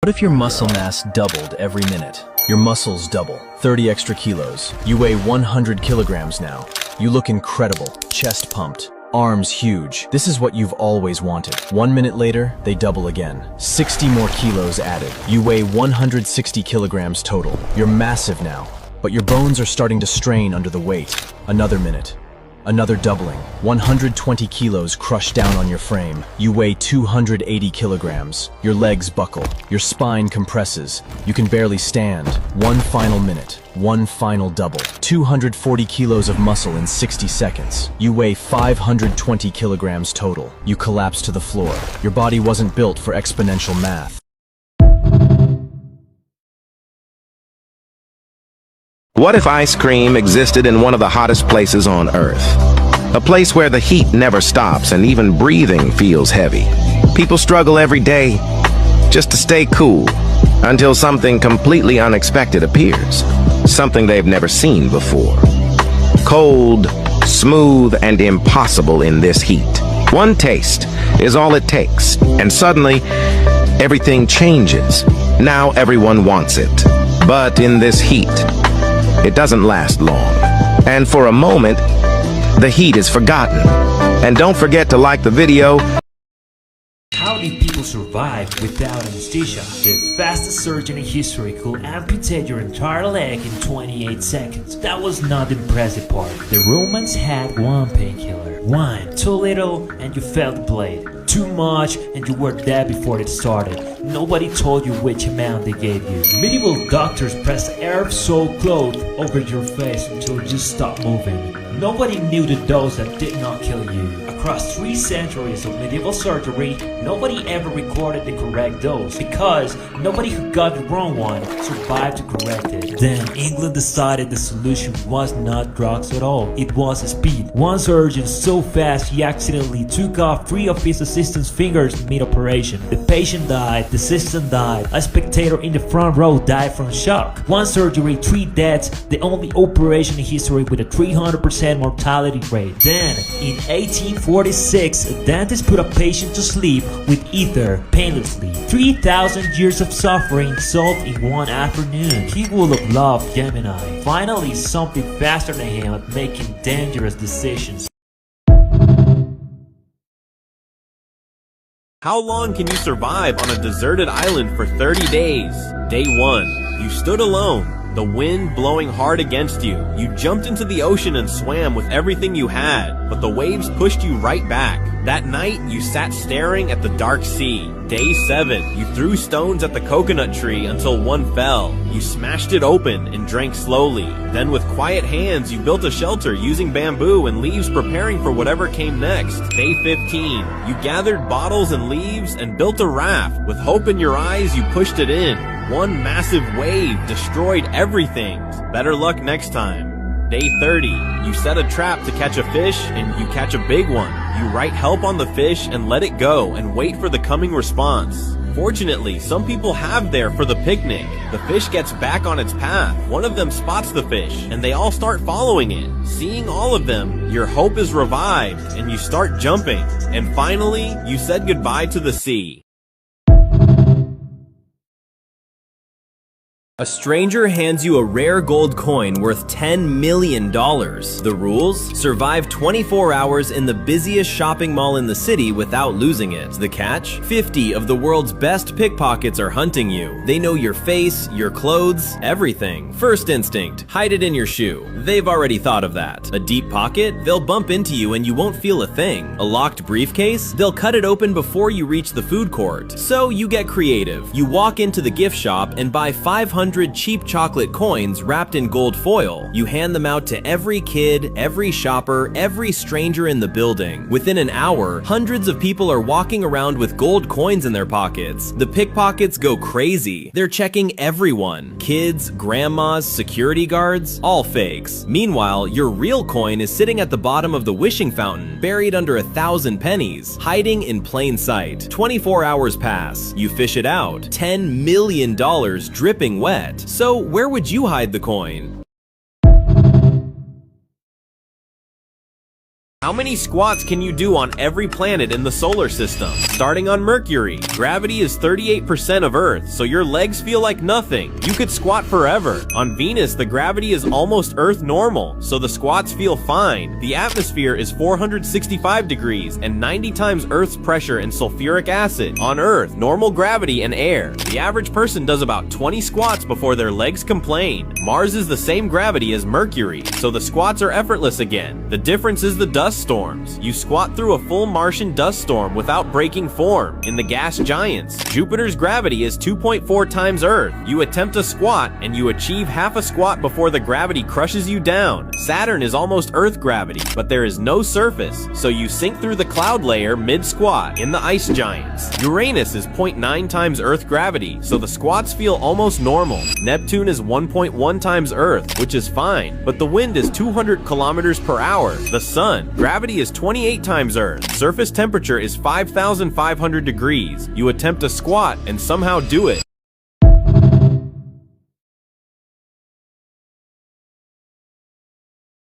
What if your muscle mass doubled every minute? Your muscles double, 30 extra kilos. You weigh 100 kilograms now. You look incredible, chest pumped, arms huge. This is what you've always wanted. 1 minute later, they double again. 60 more kilos added. You weigh 160 kilograms total. You're massive now, but your bones are starting to strain under the weight. Another minute. Another doubling. 120 kilos crushed down on your frame. You weigh 280 kilograms. Your legs buckle. Your spine compresses. You can barely stand. One final minute. One final double. 240 kilos of muscle in 60 seconds. You weigh 520 kilograms total. You collapse to the floor. Your body wasn't built for exponential math. What if ice cream existed in one of the hottest places on Earth? A place where the heat never stops and even breathing feels heavy. People struggle every day just to stay cool until something completely unexpected appears. Something they've never seen before. Cold, smooth, and impossible in this heat. One taste is all it takes, and suddenly, everything changes. Now everyone wants it. But in this heat, it doesn't last long. And for a moment, the heat is forgotten. And don't forget to like the video. How did people survive without anesthesia? The fastest surgeon in history could amputate your entire leg in 28 seconds. That was not the impressive part. The Romans had one painkiller. One. Too little and you felt the blade. Too much and you were dead before it started. Nobody told you which amount they gave you. Medieval doctors pressed aerosol cloth over your face until you stopped moving. Nobody knew the dose that did not kill you. Across 3 centuries of medieval surgery, nobody ever recorded the correct dose because nobody who got the wrong one survived to correct it. Then England decided the solution was not drugs at all, it was speed. One surgeon so fast he accidentally took off 3 of his assistant's fingers mid-operation. The patient died, the assistant died, a spectator in the front row died from shock. One surgery, 3 deaths, the only operation in history with a 300% mortality rate. Then, in 1846, a dentist put a patient to sleep with ether painlessly. 3,000 years of suffering solved in one afternoon. He would have loved Gemini. Finally, something faster than him at making dangerous decisions. How long can you survive on a deserted island for 30 days? Day 1. You stood alone. The wind blowing hard against you. You jumped into the ocean and swam with everything you had, but the waves pushed you right back. That night, you sat staring at the dark sea. Day 7. You threw stones at the coconut tree until one fell. You smashed it open and drank slowly. Then with quiet hands, you built a shelter using bamboo and leaves, preparing for whatever came next. Day 15. You gathered bottles and leaves and built a raft. With hope in your eyes, you pushed it in. One massive wave destroyed everything. Better luck next time. Day 30. You set a trap to catch a fish and you catch a big one. You write help on the fish and let it go and wait for the coming response. Fortunately, some people have there for the picnic. The fish gets back on its path. One of them spots the fish and they all start following it. Seeing all of them, your hope is revived and you start jumping. And finally, you said goodbye to the sea. A stranger hands you a rare gold coin worth $10 million. The rules? Survive 24 hours in the busiest shopping mall in the city without losing it. The catch? 50 of the world's best pickpockets are hunting you. They know your face, your clothes, everything. First instinct, hide it in your shoe. They've already thought of that. A deep pocket? They'll bump into you and you won't feel a thing. A locked briefcase? They'll cut it open before you reach the food court. So you get creative. You walk into the gift shop and buy 500 cheap chocolate coins wrapped in gold foil. You hand them out to every kid, every shopper, every stranger in the building. Within an hour, hundreds of people are walking around with gold coins in their pockets. The pickpockets go crazy. They're checking everyone. Kids, grandmas, security guards, all fakes. Meanwhile, your real coin is sitting at the bottom of the wishing fountain, buried under 1,000 pennies, hiding in plain sight. 24 hours pass. You fish it out. $10 million dripping wet. So where would you hide the coin? How many squats can you do on every planet in the solar system? Starting on Mercury, gravity is 38% of Earth, so your legs feel like nothing. You could squat forever. On Venus, the gravity is almost Earth normal, so the squats feel fine. The atmosphere is 465 degrees and 90 times Earth's pressure and sulfuric acid. On Earth, normal gravity and air. The average person does about 20 squats before their legs complain. Mars is the same gravity as Mercury, so the squats are effortless again. The difference is the dust storms. You squat through a full Martian dust storm without breaking form. In the gas giants, Jupiter's gravity is 2.4 times Earth. You attempt a squat and you achieve half a squat before the gravity crushes you down. Saturn is almost Earth gravity, but there is no surface, so you sink through the cloud layer mid-squat. In the ice giants, Uranus is 0.9 times Earth gravity, so the squats feel almost normal. Neptune is 1.1 times Earth, which is fine, but the wind is 200 kilometers per hour. The sun, gravity is 28 times Earth. Surface temperature is 5,500 degrees. You attempt a squat and somehow do it.